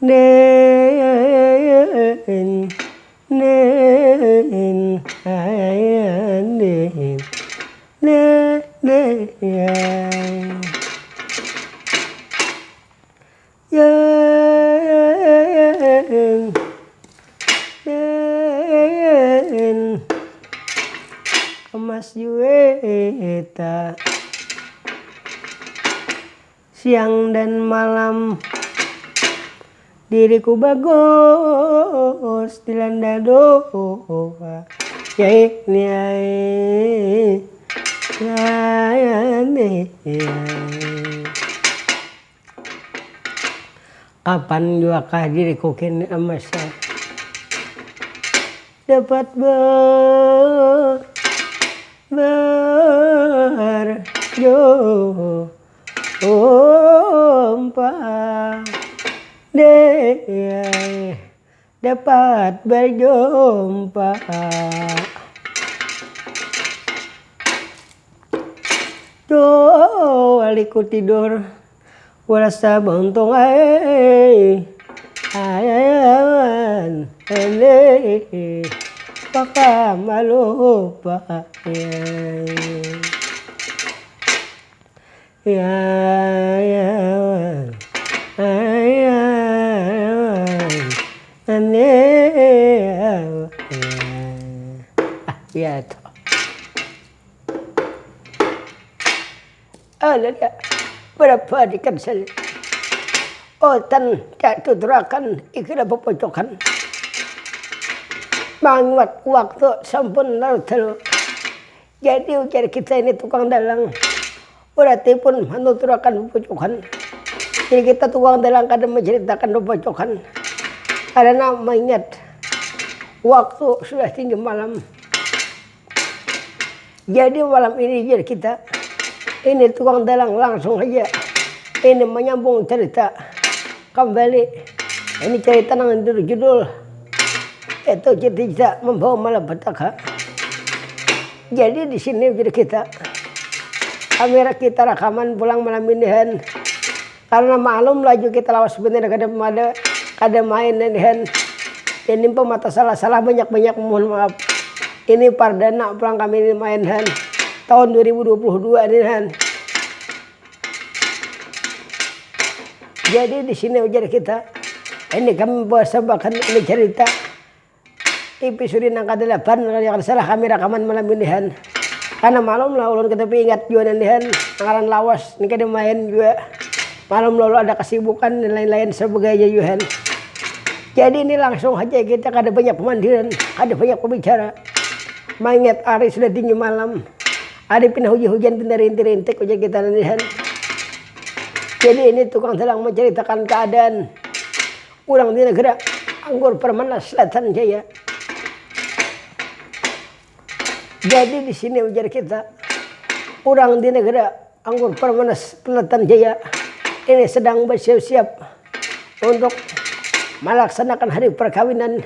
nen nen nen nen emas jueta siang dan malam diriku bagus dilanda doa ya ini kapan juakah diriku kini emas dapat berjumpa dapat berjumpa waliku tidur warasa buntung ayan paka malupa ya toh alada berapa dikansel otan jatuh derakan ikhlas pepocokan manguat waktu sampun larut jadi ujar kita ini tukang dalang berarti pun menuturakan pepocokan jadi kita tukang dalang kadang menceritakan pepocokan karena mengingat waktu sudah tinggi malam jadi malam ini jadi kita ini tukang dalang langsung aja ini menyambung cerita kembali ini cerita dengan judul itu cerita membawa malapetaka. Jadi di sini jadi kita kamera kita rekaman pulang malam ini karena maklum laju kita lawas sebenarnya kada main ini pemata salah banyak mohon maaf ini perdana pulang kami ini main tahun 2022 ini jadi di sini ujar kita ini kami bahkan ini cerita episode yang ke-8 kalau salah kami rekaman malam ini karena malam lah ulun kita ingat juga nih anggaran lawas ini kada main juga malam lalu ada kesibukan dan lain-lain sebagainya juga jadi ini langsung aja kita kada banyak pemandiran ada banyak pembicara mengingat hari sudah tinggi malam ada pindah hujan pindah rintik ujar kita nih jadi ini tukang dalang menceritakan keadaan orang di negara Anggur Permana Selatan Jaya. Jadi di sini ujar kita orang di negara Anggur Permana Selatan Jaya ini sedang bersiap-siap untuk melaksanakan hari perkawinan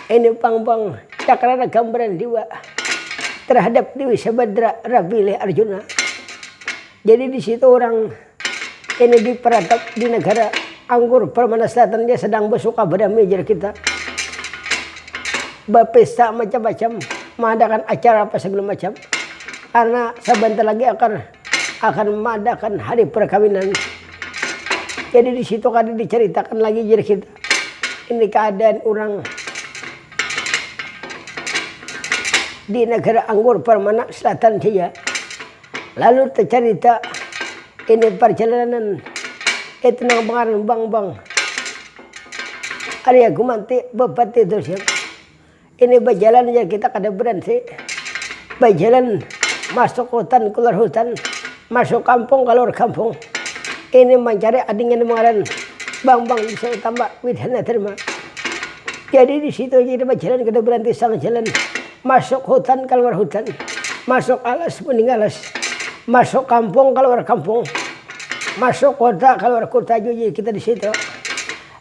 ini pang cakrana gambaran dewa terhadap Dewi Sabadra Rabile Arjuna. Jadi di situ orang ini di peratap di negara Anggur Permana Selatan dia sedang bersuka berdamai ujar kita berpesta macam-macam mengadakan acara apa segala macam karena sebentar lagi akan mengadakan hari perkawinan. Jadi di situ kan diceritakan lagi jadi kita ini keadaan orang di negara Anggur Permana Selatan Jaya. Lalu tercerita ini perjalanan itu nang pengaruh bang Arya Gumanti bupati terus ini berjalan ya kita kada berhenti berjalan masuk hutan keluar hutan masuk kampung keluar kampung ini mencari adingnya mengaran bang bisa tambah widhana terima jadi di situ jadi berjalan kada berhenti sang jalan masuk hutan keluar hutan masuk alas puning alas masuk kampung keluar kampung masuk kota keluar kota jadi kita di situ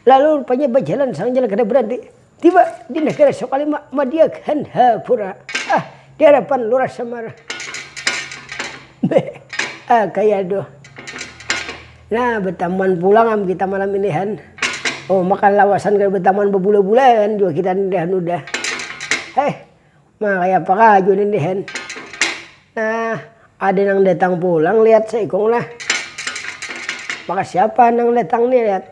lalu rupanya berjalan sang jalan kada berhenti tiba di negara Sokalima Madya Gandhapura di hadapan Lurah Semar kayak aduh nah bertamuan pulang kita malam ini Oh makan lawasan ke betaman bebule-bulan juga kita udah. Makanya apa kaju nih. Nah ada yang datang pulang lihat seikong lah. Maka siapa yang datang nih lihat.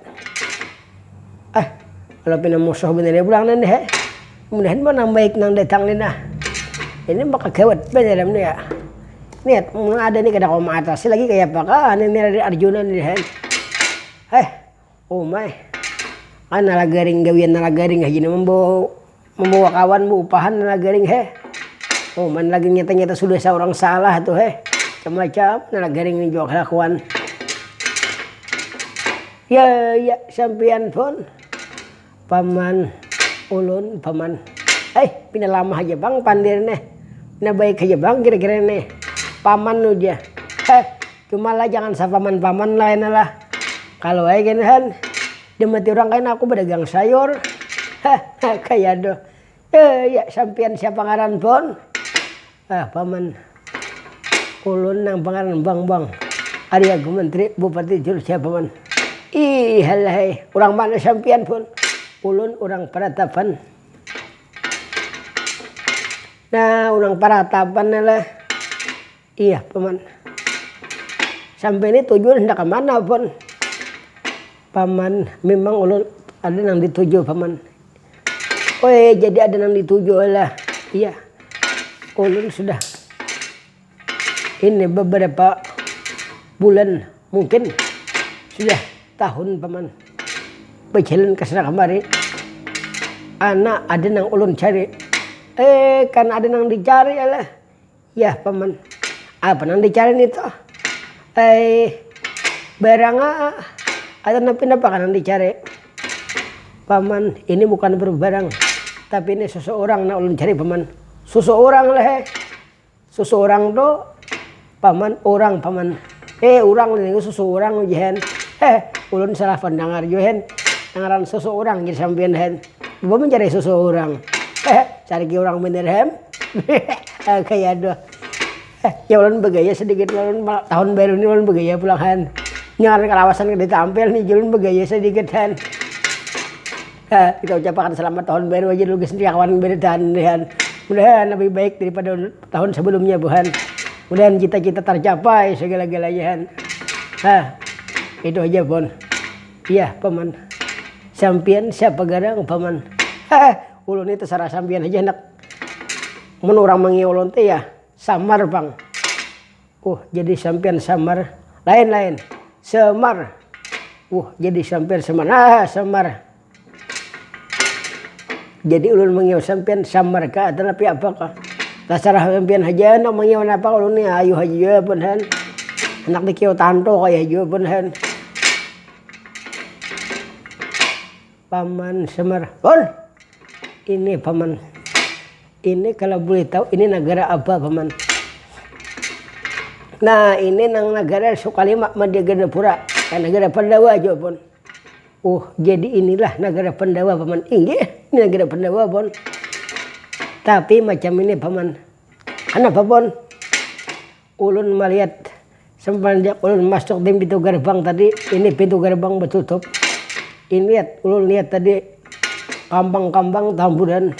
Kalau pindah musuh bener pulang nih. Kemudian mana baik nang datang nih nah. Ini bakal gawat bener nih ya. Lihat ada nih kada koma atas lagi kayak apa kan ini dari Arjuna nih. Oh my. Nalagaring gawian nalagaring aja nih membawa kawan bu upahan nalagaring Oh man lagi nyata sudah seorang salah tuh macam nalagaring ini juga kelakuan. Ya sampean pun paman ulun paman pindah lama aja bang pandir nih pindah baik aja bang kira-kira nih paman lu dia cuma lah jangan sa paman lain lah kalau aja kan dia mati orang kain aku berdagang sayur kayak doh ya sampean siapa ngaran pun paman ulun nang pangaran bang Arya Menteri Bupati Jurus siapa paman halai orang mana sampean pun ulun orang Paratapan. Nah orang Paratapan lah iya paman sampai ini tujuan hendak kemana pun paman memang ulun ada yang dituju paman. Jadi ada yang dituju lah. Iya. Ulun sudah ini beberapa bulan mungkin sudah tahun paman. Berjalan ke sana kemari. Anak ada yang ulun cari. Kan ada yang dicari lah. Ya paman. Apa yang dicari itu? Barang ada apa kan yang dicari paman ini bukan berbarang tapi ini seseorang nak ulun cari paman seseorang lah seseorang do paman orang paman orang ini seseorang jihan ulun salah pendengar jihan dengaran seseorang jadi sampean hen bawa mencari seseorang cari orang bener hem kayak do ya ulun bergaya sedikit ulun tahun baru ini ulun bergaya pulangan nyari kalawasan ditampil nih julun bergaya sedikit kan. Kita ucapkan selamat tahun baru aja dulu sendiri kawan beritaan nih. Mudah-mudahan lebih baik daripada tahun sebelumnya Tuhan. Mudah-mudahan cita-cita tercapai segala-galanya. Itu aja pun. Iya paman. Sampian siapa garang paman. Ulun itu sarah sampian aja nak. Menurang mengiulun teh ya samar bang. Jadi sampian samar lain-lain. Semar. Jadi sampean semar. Semar. Jadi ulun mengiau sampean samar ka tapi apakah? Tasarah sampean haja nak mengiau apa ulun ni ayu haja pun han. Anak dikiau tanto kaya haja pun han. Paman Semar. Pun. Ini paman. Ini kalau boleh tahu ini negara apa paman? Nah ini nang negara Sukalima Madya Gandapura kan negara Pandawa aja pun. Jadi inilah negara Pandawa paman. Ini negara Pandawa pun. Tapi macam ini paman. Kenapa pun? Ulun melihat semenjak ulun masuk di pintu gerbang tadi. Ini pintu gerbang bertutup. Ini ulun lihat tadi kambang-kambang tamburan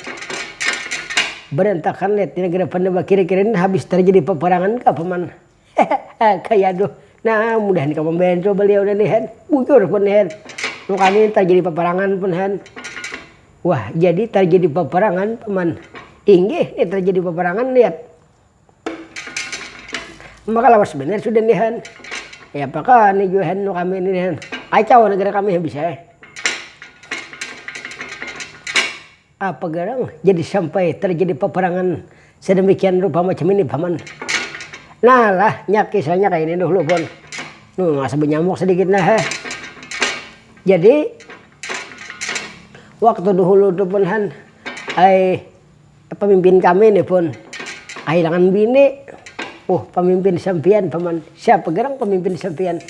berantakan lihat di negara Pandawa. Kira-kira ini habis terjadi peperangan kah paman? Kayak aduh. Nah mudahan kamu membantu beliau dan nihan. Bujur pun nihan. Kali ini terjadi peperangan pun nihan. Wah jadi terjadi peperangan paman. Inggih ini terjadi peperangan lihat. Maka lawas benar sudah nihan. Ya apakah nih juhan kami ini nihan. Kacau negara kami yang bisa. Apa garang jadi sampai terjadi peperangan sedemikian rupa macam ini paman. Nah lah kisahnya kayak ini dulu pun. Nggak nyamuk sedikit nah. Jadi waktu dahulu itu pun han pemimpin kami ini pun kehilangan bini. Pemimpin sampian paman. Siapa gerang pemimpin sampian?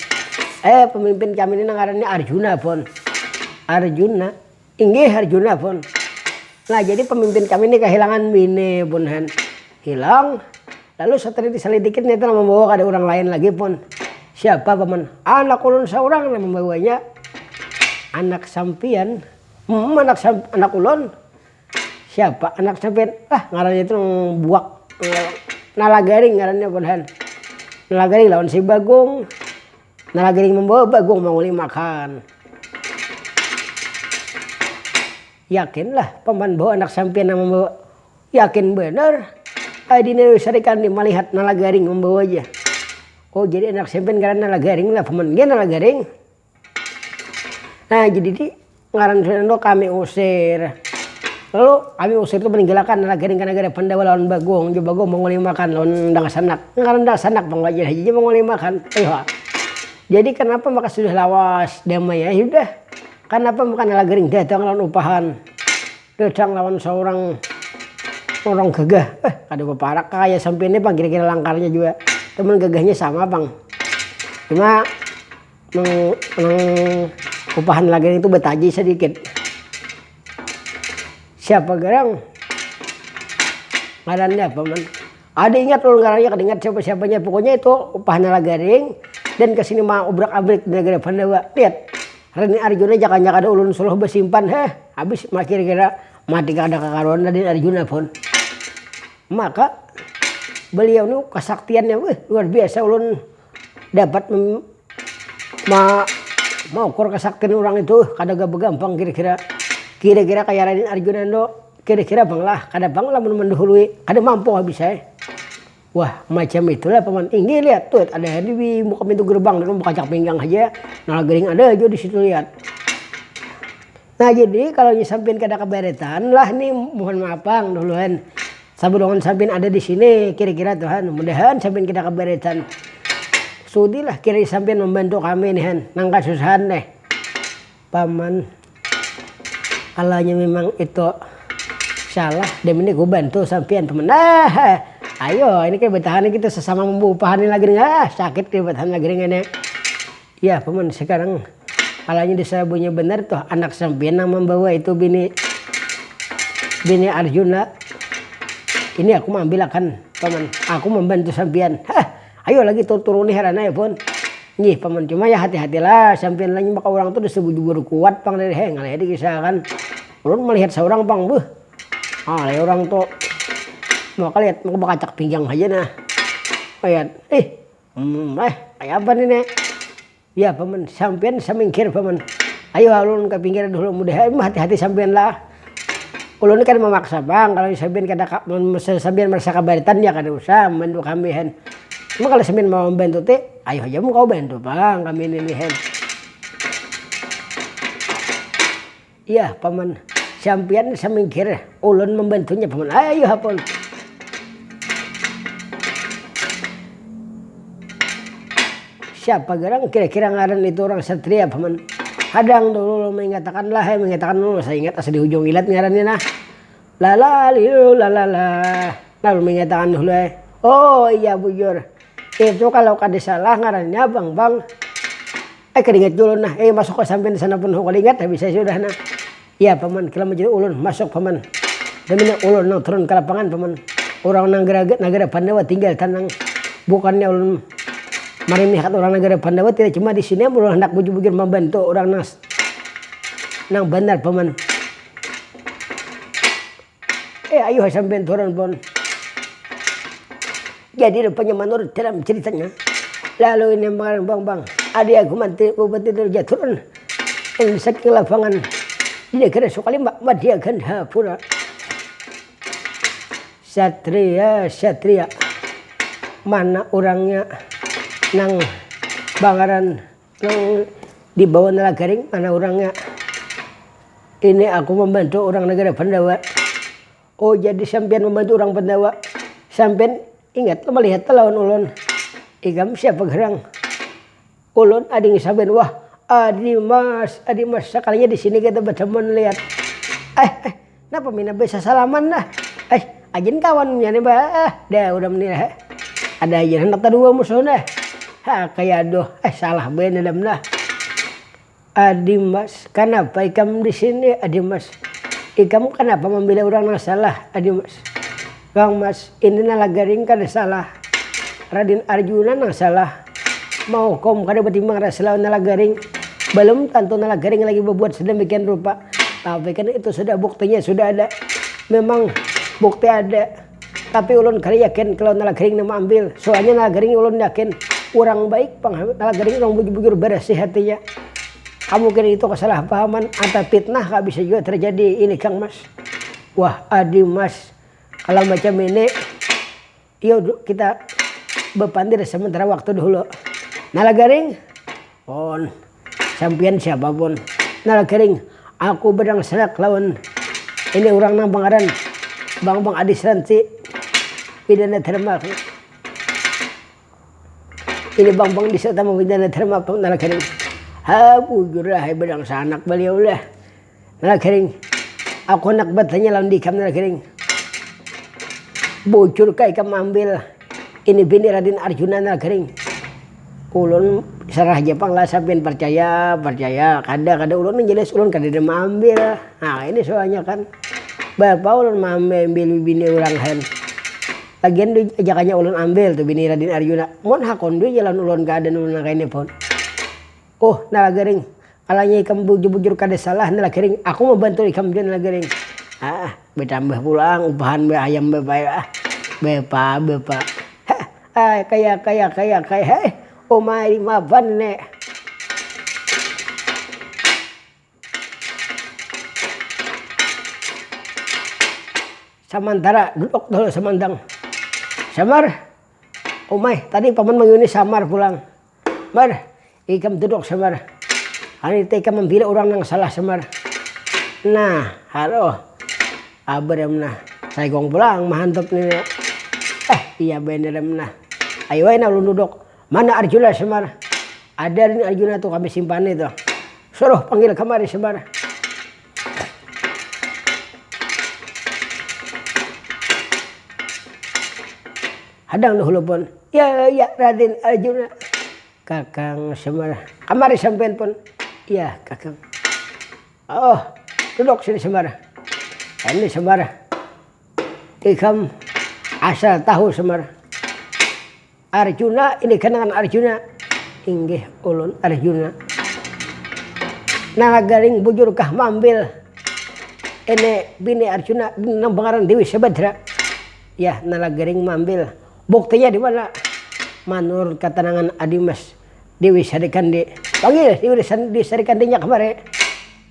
Pemimpin kami ini ngarannya Arjuna pun. Arjuna. Inggih Arjuna pun. Nah jadi pemimpin kami ini kehilangan bini pun han. Hilang. Lalu setelah diselidikin ternyata membawa ada orang lain lagi pun. Siapa paman? Anak ulun seorang yang membawanya. anak sampian, anak ulun. Siapa anak sampian? Ngarannya itu buak Nalagaring ngarannya punhan. Nalagaring lawan si Bagong. Nalagaring membawa Bagong menguli makan. Yakinlah paman bawa anak sampian yang membawa. Yakin benar. Dina sarikan melihat Nalagaring membawa aja. Oh jadi anak sampian karena Nalagaring lah paman dia Nalagaring. Nah jadi di ngaran Sunando kami usir. Lalu kami usir itu meninggalkan Nalagaring karena gara Pandawa lawan Bagong. Jo Bagong menguli makan lawan Dangsanak. Ngaran Dangsanak pengwajar haji menguli makan. Jadi kenapa maka sudah lawas damai ya sudah. Kenapa maka Nalagaring datang lawan upahan. Datang lawan seorang orang gagah. Ada peparak kaya sampai ini bang kira-kira langkarnya juga. Teman gagahnya sama bang. Cuma upahan Nalagaring itu betaji sedikit. Siapa garang? Ngarannya apa man? Ada ingat ulun ngarannya kadingat siapa-siapanya. Pokoknya itu upahan Nalagaring. Dan kesini mah obrak-abrik negara Pandawa. Lihat. Raden Arjuna jaka-jaka ada ulun suluh bersimpan. Habis kira-kira mati kada kakaruan Raden Arjuna pun. Maka beliau ini kesaktiannya luar biasa. Ulun dapat mengukur kesaktian orang itu. Kada gampang kira-kira. Kira-kira kayak Raden Arjuna itu kira-kira bang lah. Kada bang lah mendahului. Kada mampu habis saya. Wah macam itulah paman. Ini lihat tuh ada di muka pintu gerbang. Dan buka cak pinggang aja. Nalagaring ada aja di situ lihat. Nah jadi kalau sampein kada keberetan lah nih mohon maaf bang duluan. Sabudongan sampein ada di sini kira-kira Tuhan. Mudahan sampein kita keberetan. Sudilah kira sampein membantu kami nih han. Nang kasusahan nih. Paman. Kalanya memang itu salah. Dan ini gue bantu sampein temen. Ayo ini kayak bertahan kita sesama membupahan lagi nih. Sakit kayak bertahan lagi nih. Ya paman sekarang. Kalanya disabunya benar tuh anak sampean yang membawa itu bini Arjuna. Ini aku mengambil akan paman. Aku membantu sampean. Ayo lagi turuni herana ya pun. Nih paman cuma ya hati-hatilah sampean lagi maka orang tuh disebut kuat pang dari ngalih dikisahkan. Ulun melihat seorang pang orang tuh mau lihat mau bakacak pinggang aja nah. Lihat. Kayak apa nih nek? Ya paman, sampean samingkir paman. Ayo ulun ke pinggir dulu mudah hati-hati sampean lah. Ulun kan memaksa bang, kalau sampean kada sampean merasa kabaritan ya kada usah membantu kami hen. Cuma kalau sampean mau membantu teh, ayo aja mau kau bantu bang kami ini hen. Iya paman, sampean samingkir ulun membantunya paman. Ayo hapon. Siapa garang kira-kira ngaran itu orang satria paman. Hadang dulu mengatakan dulu saya ingat asal di ujung ilat ngarannya nah. Lalu mengatakan dulu oh iya bujur. Itu kalau kada salah ngarannya bang. Keringat dulu nah. Masuk ke sampai di sana pun keringat habis saya sudah nah. Iya paman kalau menjadi ulun masuk paman. Demi ulun nang turun ke lapangan paman. Orang negara Pandawa tinggal tanang bukannya ulun mari melihat orang negara Pandawa tidak cuma di sini ulun hendak bujur-bujur membantu orang nang benar paman. Ayo sampai turun pun. Jadi rupanya menurut dalam ceritanya. Lalu ini bang. Adik aku mati bupati Durja turun. Yang saking lapangan. Dia kira sekali mbak dia Gandhapura. Satria. Mana orangnya nang Bangaran nang di bawah Nalagaring mana orangnya. Ini aku membantu orang negara Pandawa. Oh jadi sampean membantu orang Pandawa. Sampean ingat melihat lawan ulun. Ikam siapa gerang? Ulun ading sampean wah adi mas sekalinya di sini kita bertemu lihat. Napa mina bisa salaman dah. Ajin kawannya nih bah. Dah udah menilai. Ada aja hendak dua musuhnya. Kayak aduh salah bener dah. Adimas, kenapa ikam di sini Adimas? Ikam kenapa membela orang yang salah Adimas? Kang Mas, ini Nalagaring kada salah. Raden Arjuna yang salah. Mau kom kada betimbang rasa lawan Nalagaring. Belum tentu Nalagaring lagi berbuat sedemikian rupa. Tapi kan itu sudah buktinya sudah ada. Memang bukti ada. Tapi ulun kali yakin kalau Nalagaring nama ambil. Soalnya Nalagaring ulun yakin orang baik pang Nalagaring orang bujur-bujur bersih hatinya. Kamu kira itu kesalahpahaman atau fitnah gak bisa juga terjadi ini Kang Mas. Wah adi Mas kalau macam ini yuk kita berpandir sementara waktu dulu. Nalagaring pon sampian siapapun Nalagaring aku bedang serak lawan ini orang nang Bangaran Bang Adis Ranti pidana terma ini Bang Disa tamu pidana terma Nalagaring ha bujur lah bedang sanak beliau lah Nalagaring aku nak bertanya lawan dikam Nalagaring bujur kai kam ambil ini bini Raden Arjuna Nalagaring ulun sarah Jepang lah sampean percaya kada ulun menjelas ulun kada ambil. Nah ini soalnya kan bapak ulun ambil bini orang hen lagian ajakannya ulun ambil tuh bini Raden Arjuna mon hakon duit jalan ulun kada ulun kaini pun oh Nalagaring kalanya ikam bujur kada salah Nalagaring aku mau bantu ikam juga Nalagaring bertambah pulang upahan ayam bapak bapak kayak Omai maafan nek. Samantara duduk dulu semandang. Samar. Omai tadi paman menguni samar pulang. Mar, ikam duduk samar. Ani ikam membela orang yang salah samar. Nah, halo. Abrem nah. Saya gong pulang mahantap ni. Iya bener nah. Ayo na ulun duduk. Mana Arjuna Semar? Ada ini Arjuna tuh kami simpan itu. Suruh panggil kemari Semar. Hadang dahulu pun. Ya Raden Arjuna. Kakang Semar. Kemari sampean pun. Iya Kakang. Oh duduk sini Semar. Ini Semar. Ikam asal tahu Semar. Arjuna ini kenangan Arjuna inggih ulun Arjuna Nalagaring bujur kah mambil ini bini Arjuna nang Bangaran Dewi Subadra ya Nalagaring mambil buktinya di mana menurut keterangan Adimas Dewi Sarikandi panggil Dewi Sarikandinya kemarin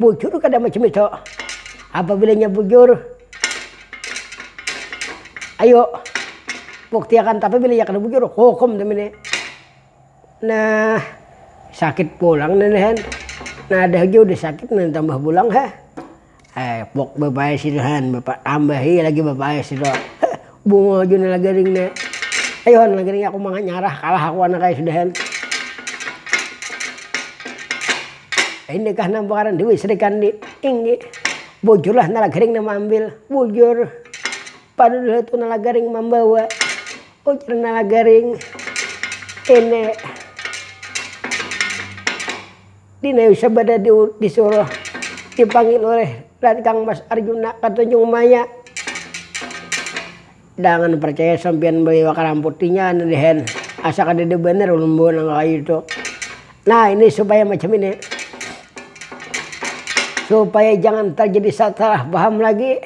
bujur kada macam itu apabila bujur ayo bukti akan tapi bila ya kena bujur hukum demene. Nah sakit pulang nenek. Nah ada aja udah sakit nanti tambah pulang ha. Pok bapak sidohan bapak tambahi lagi bapak sido. Bunga aja Nalagaring ne. Ayo Nalagaring aku mangga nyarah kalah aku anak kayak sudahan. Ini kah nang Bangaran Dewi Srikandi inggi bujurlah Nalagaring nama ambil bujur. Padahal itu Nalagaring membawa ujar Nalagaring ini dina sabada disuruh dipanggil oleh Kang Mas Arjuna ke Tanjung Maya. Jangan percaya sampean bawa karam putihnya nedihen asa kada bener ulun nang kayu itu. Nah ini supaya macam ini supaya jangan terjadi salah paham lagi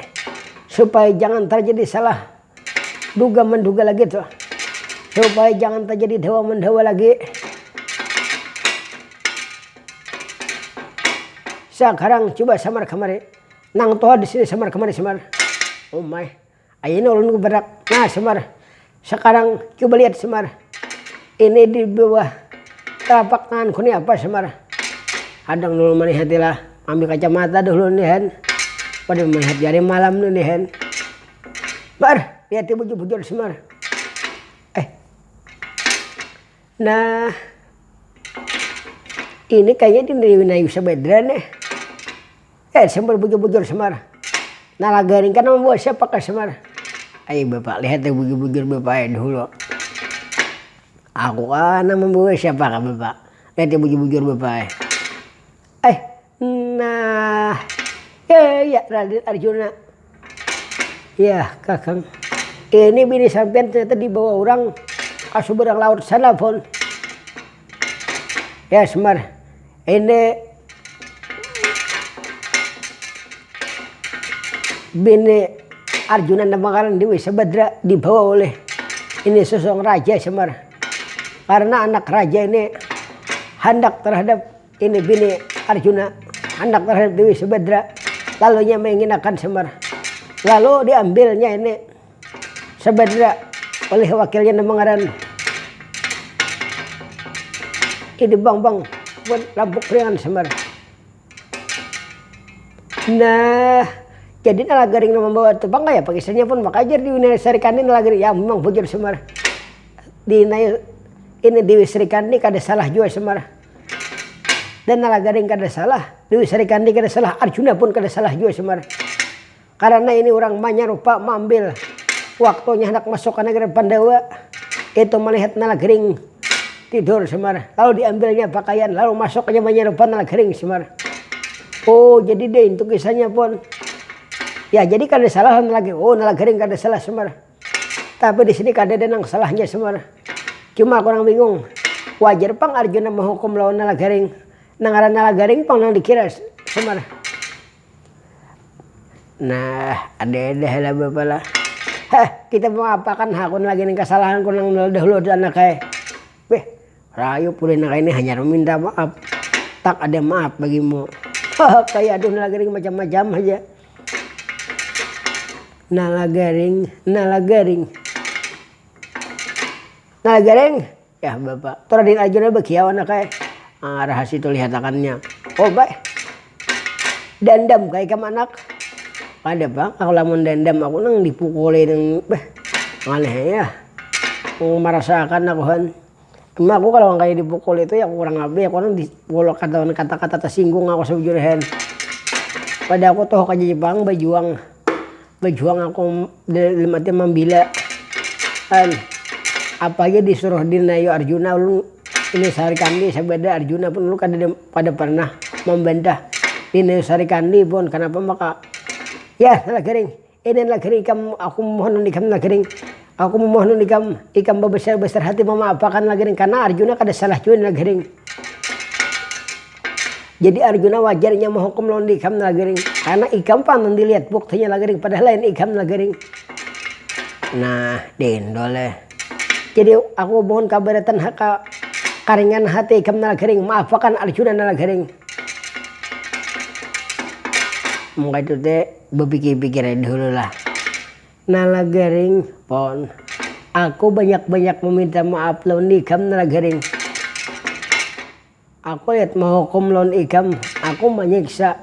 supaya jangan terjadi salah duga menduga lagi tuh supaya jangan terjadi dewa mendewa lagi. Sekarang coba samar kemari nang toh di sini samar kemari samar oh my ayeuna ulun berak nah samar sekarang coba lihat samar ini di bawah telapak tanganku ini apa samar hadang dulu manihatilah ambil kacamata dulu nih hen pada melihat jari malam nih hen bar lihat bujur-bujur semar. Nah, ini kayaknya di Nayu Sabedra nih. Semar bujur-bujur semar. Nalagaring kan membawa siapa ke semar? Ayo bapak lihat bujur-bujur bapak dulu. Aku kan membawa siapa ke bapak? Lihat bujur-bujur bapak. Nah, ya Raden Arjuna. Ya Kakang. Ini bini sampean ternyata dibawa orang ke seberang laut sana pun. Ya Semar, ini bini Arjuna Namakan Dewi Subadra dibawa oleh ini sosok raja Semar, karena anak raja ini hendak terhadap ini bini Arjuna, hendak terhadap Dewi Subadra, lalunya menghinakan Semar, lalu diambilnya ini Subadra oleh wakilnya Namangaran. Ini bang buat lampuk ringan Semar. Nah, jadi nalagaring membawa tebang ya pakisanya pun makajar di wilayah Serikandi nalagaring ya memang bujur Semar. Di ini Dewi Serikandi kada salah juga Semar. Dan nalagaring kada salah, Dewi Serikandi kada salah, Arjuna pun kada salah juga Semar. Karena ini orang manyarupa mengambil waktunya hendak masuk ke negeri Pandawa, itu melihat nalagaring tidur Semar, lalu diambilnya pakaian, lalu masuk ke manyarupa nalagaring Semar. Oh, jadi deh itu kisahnya pun. Ya, jadi kada salah lagi. Oh, nalagaring kada salah Semar. Tapi di sini kada ada nang salahnya Semar. Cuma aku orang bingung. Wajar pang Arjuna menghukum lawan nalagaring. Nangaran nalagaring pang nang dikira Semar. Nah, ada lah bapak lah. Kita mengapakan hakun lagi nih kesalahan ku nang dahulu anak kayak. Beh, rayu pulih nak ini hanya meminta maaf. Tak ada maaf bagimu. Kayak aduh nalagaring macam-macam aja. Nalagaring. Ya bapak. Toradin Arjuna begiawan kayak. Rahasia itu lihatakannya. Oh baik. Dendam kayak kamu anak. Ada bang. Aku lamun dendam aku nang dipukulin. Aneh ya. Merasakan aku kan. Cuma aku kalau kayak dipukul itu ya kurang lebih aku nang dipukul kata-kata tersinggung aku sejujurnya. Pada aku toh kaji Jepang berjuang aku dalam arti membela kan apa aja disuruh dinayo Arjuna lu ini Sarikandi sabada Arjuna pun lu kan pada pernah membantah dinayo Sarikandi pun kenapa maka ya nalagaring ini nalagaring aku mohon ikam nalagaring aku memohon ikam besar hati memaafkan nalagaring karena Arjuna kada salah juga nalagaring. Jadi Arjuna wajarnya menghukum lawan ikam nalagaring karena ikam panang dilihat buktinya nalagaring padahal lain ikam nalagaring. Nah, dendole. Jadi aku mohon kabaratan karingan hati ikam nalagaring maafkan Arjuna nalagaring. Maka itu teh berpikir-pikir dulu lah. Nalagaring pon. Aku banyak-banyak meminta maaf lawan ikam nalagaring. Aku lihat menghukum lawan ikam, aku menyiksa,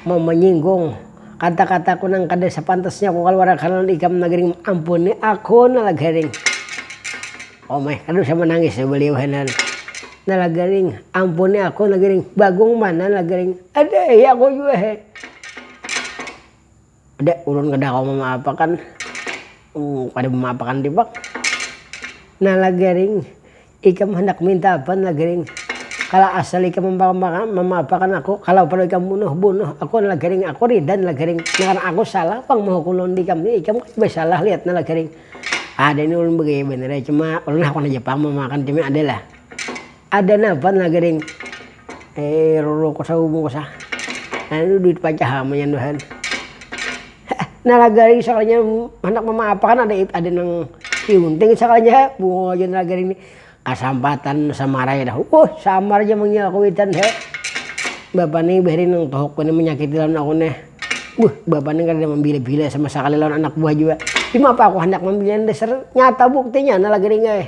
mau menyinggung. Kata-kataku nang kada sepantasnya aku keluar lawan ikam nalagaring ampuni aku nalagaring. Oh my, aduh saya menangis ya beliau hanan. Nalagaring ampuni aku nalagaring. Bagung mana nalagaring? Ada ya aku juga he. Ada ulun kada kau memaafkan. Kada memaafkan dibak. Nalagaring ikam hendak minta apa nalagaring? Kalau asal ikam memaafkan aku, kalau perlu ikam bunuh aku nalagaring aku ridan nalagaring. Karena aku salah pang menghukum lawan ikam ni ikam bersalah lihat nalagaring. Ada ini ulun begini bener cuma ulun aku aja pang memakan cuma ada lah. Ada napa nalagaring? Roro kosa umum kosa. Anu duit pajah menyanduhan. Nalagaring soalnya hendak memaafkan ada nang diunting soalnya bunga aja nalagaring ini. Kasampatan samaray dah. Samar aja mengyakuitan he. Bapak nih beri nang tohok ko menyakiti lawan aku nih. Bapak nih kada membila-bila sama sekali lawan anak buah juga. Cuma apa aku hendak membela dasar nyata buktinya nalagaring eh.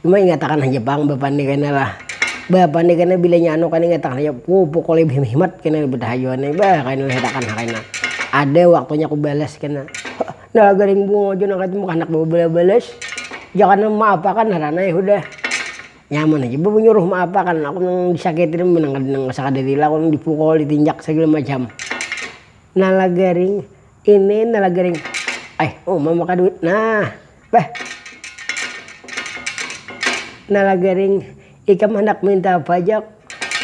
Cuma ingatakan aja bang bapak nih kena lah. Bapak nih kena bilanya anu kan ingatakan aja pukul lebih himat kena berdahajuan nih bah kena hetakan kena. Ada waktunya aku balas kena. Nalagaring bunga aja nak ketemu anak balas. Jangan maapakan harana ya udah. Nyaman aja bapak nyuruh maapakan aku nang disakitin menang sakadalila aku nang dipukul ditinjak segala macam. Nalagaring ini nalagaring. Mama ka duit. Nah, bah. Nalagaring ikam hendak minta pajak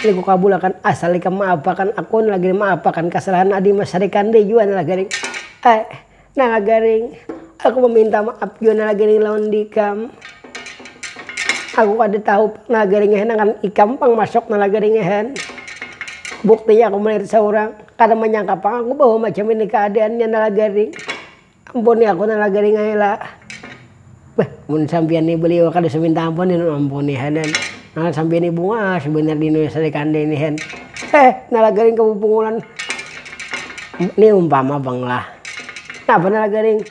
liku kabulakan asal ikam maapakan aku nalagaring maapakan kesalahan adi Mas Sarikandi juga nalagaring nalagaring aku meminta maaf juga nalagaring lawan dikam. Aku kada tahu nalagaringan dengan ikam pang masuk nalagaringan. Buktinya aku melihat seorang kada menyangka pang aku bahwa macam ini keadaannya nalagaring. Ampuni aku nalagaring lah. Bah, mun sampeyan ni beliau kada seminta ampun ampuni hanan. Nah sampeyan ni bunga sebenarnya di Indonesia kande ini han. Nalagaring kepungulan. Ini umpama bang lah. Nah nalagaring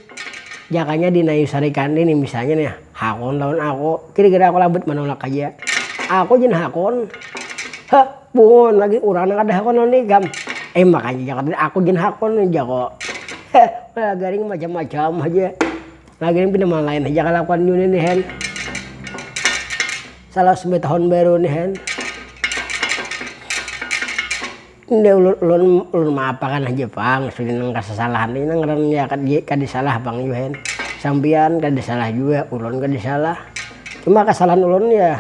jakanya di Nayu Sarikande nih misalnya nih hakon lawan aku kira-kira aku labet menolak aja aku jen hakon bungon lagi urang ada hakon lawan nikam makanya jangan aku jen hakon aja kok garing macam-macam aja lagi pindah malah lain aja kalakuan yun nih hen salah 9 tahun baru nih hen ini ulun maapakan aja pang sudah nang kesalahan ini nang ya kada salah bang Yuhen sampian kada salah juga ulun kada salah cuma kesalahan ulun ya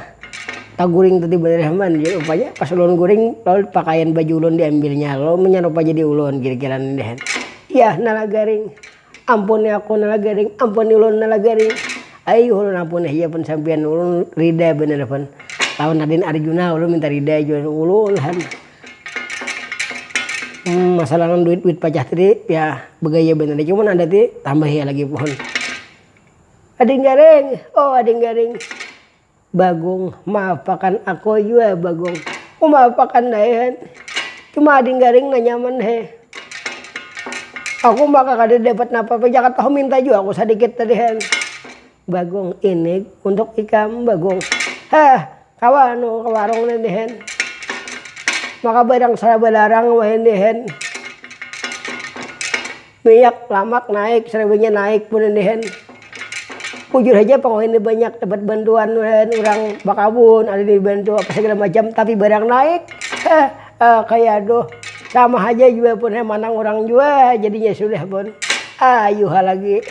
tak guring tadi bener man ya upaya pas ulun guring lalu pakaian baju ulun diambilnya lo menyarupa jadi ulun kira-kira nih iya nalagaring ampuni aku nalagaring ampuni ulun nalagaring ayo ulun ampuni ya pun sampian ulun rida bener pun lawan Nadine Arjuna ulun minta rida juga ulun han masalah duit pajak tadi ya begaya bener cuman ada ti tambah ya lagi pohon ading garing Bagong maapakan aku juga Bagong maapakan dayan cuma ading garing na nyaman aku maka kada dapat napa pajak tahu minta juga aku sedikit tadi Bagong ini untuk ikam Bagong kawan kawarong nandihan maka barang saya balarang wahindihan minyak lamak naik seribunya naik pun indihan pujur aja pengohin banyak dapat bantuan orang bakabun ada dibantu apa segala macam tapi barang naik kayak aduh sama aja juga pun manang orang juga jadinya sudah pun ayo lagi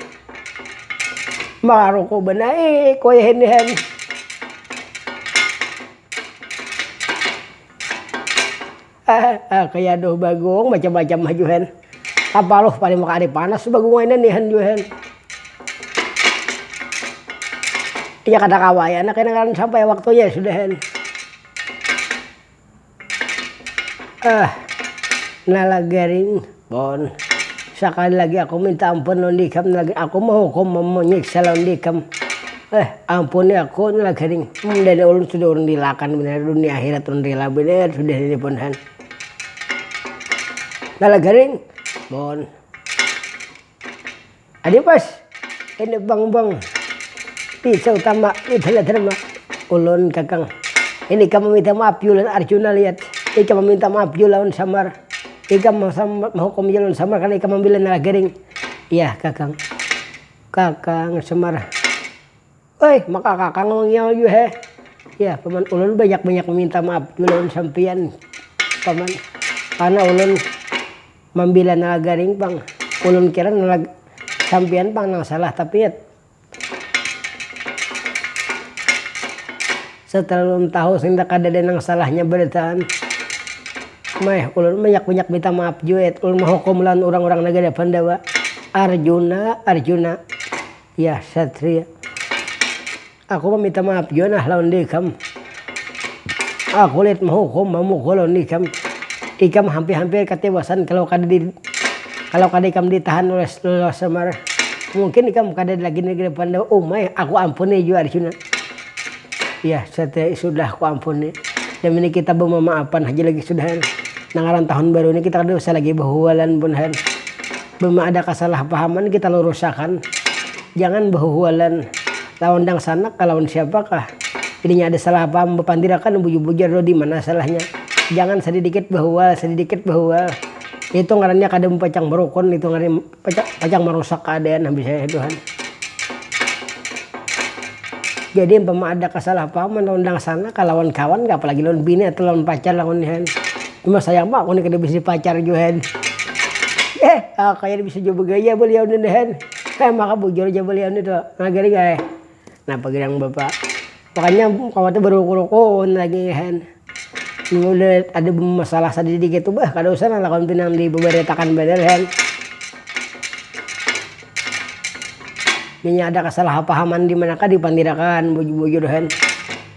maka rokok benaik wahindihan kayak aduh Bagong macam-macam hajuhan apa loh paling maka ada panas Bagong ini nih hanjuhan iya kata kawayan kadang-kadang sampai waktunya sudah nalagaring bon sekali lagi aku minta ampun lawan dikam lagi aku mau hukum menyiksa lawan dikam ampuni aku nalagaring dari ulun sudah urun dilakan bener dunia akhirat urun rela bener sudah ini pun han nalagaring bon adi pas ini bang pisau utama itu terima ulun kakang ini kamu minta maaf yulan Arjuna lihat ini kamu minta maaf lawan samar ika mau hukum yulan samar karena ika membela nalagaring iya kakang samar maka kakang ngomongnya juga ya paman ulun banyak meminta maaf yulan sampian paman karena ulun membela nalagaring pang ulun kira sampian pang nang salah tapi ya setelah ulun tahu sehingga kada ada nang salahnya beritaan ulun banyak minta maaf juga ulun menghukum lawan orang-orang negara Pandawa Arjuna ya Satria aku meminta maaf juga nah lawan dikam aku lihat menghukum memukul lawan dikam ikam hampir-hampir ketewasan kalau kada ikam ditahan oleh Semar mungkin ikam kada lagi negeri Pandawa aku ampuni juga Arjuna ya sudah aku ampuni dan ini kita bermaafan aja lagi sudah nangaran tahun baru ini kita kada usah lagi bahualan pun bema ada kesalahpahaman kita lurusakan jangan bahualan lawan dang sanak lawan siapakah ininya ada salah paham bepandirakan buju-bujar di mana salahnya jangan sedikit bahwa itu ngarannya kada pacang merukun itu ngarannya pacang merusak keadaan habis saya Tuhan jadi umpama ada kesalahpahaman undang sana kalawan kawan gak apalagi lawan bini atau lawan pacar lawan nihan cuma sayang mah aku nih kada bisa pacar juhan kayak bisa coba gaya beliau nihan maka bujur aja beliau itu ngagari gaya nah pagirang bapak makanya kawatnya baru kurukun lagi kan udah ada masalah sedikit tuh kada usah lakukan pinang di beberetakan bener kan Minya ada kesalahpahaman di manakah dipandirakan bujur-bujuran.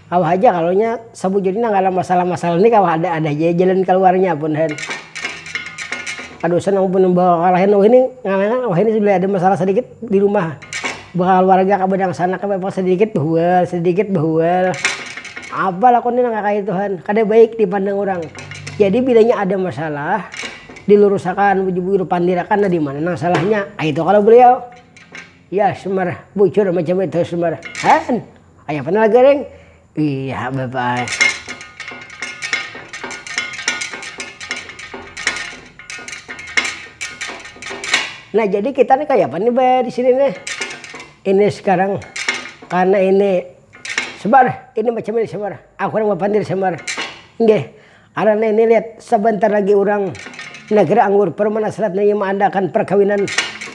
Awah aja kalau nya sabujurina nggak ada masalah-masalah ini kawah ada aja jalan keluarnya pun hen. Aduh senang pun bawa kalahin ini ngalangan ini sudah ada masalah sedikit di rumah. Bakal warga ke bedang sana ke sedikit bahwal. Apa lakonnya nggak kayak Tuhan, kada baik dipandang orang. Jadi bilanya ada masalah diluruskan bujur-bujur pandirakan di mana nang salahnya. Itu kalau beliau ya semar bujur macam itu semar. Han, ayah pernah gareng. Iya bapak. Nah jadi kita nih kayak apa nih di sini nih. Ini sekarang karena ini sebar, ini macam ini sebar. Aku orang pandir sebar. Nggih. Karena ini lihat sebentar lagi orang negara anggur permana selat nih mengadakan perkawinan.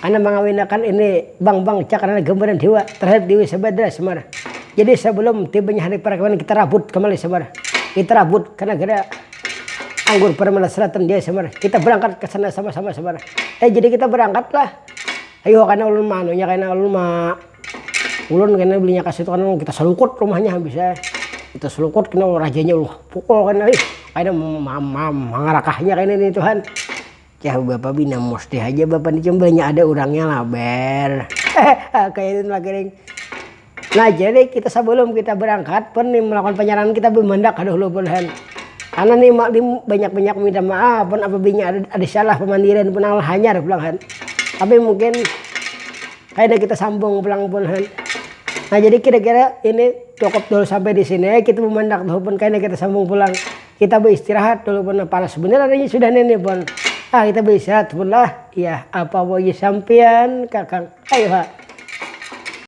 Karena mengawinkan ini bang cakaran gambaran dewa terhadap Dewi Sabadra semar. Jadi sebelum tibanya hari perkawinan kita rabut kembali semar. Kita rabut ke negara anggur permana selatan dia semar. Kita berangkat ke sana sama-sama semar. Jadi kita berangkat lah. Ayo karena ulun manunya karena ulun ulun karena belinya kasih itu kan kita selukut rumahnya bisa. Kita selukut kena rajanya pukul kan karena mengarakahnya kayak ini Tuhan. Jauh bapak bina mesti aja bapak ini banyak ada orangnya laber. Kayak itu lagi. Nah jadi kita sebelum kita berangkat pun melakukan penyarangan kita bermendak dulu pun karena nih banyak minta maaf pun apabila ada salah pemandiran pun hanya ada pulang tapi mungkin kayaknya kita sambung pulang pun nah jadi kira-kira ini cukup dulu sampai di sini kita memendak dulu pun kayaknya kita sambung pulang kita beristirahat dulu pun panas sebenarnya sudah ini pun kita beristirahat pun lah ya apa boleh sampean kakang ayo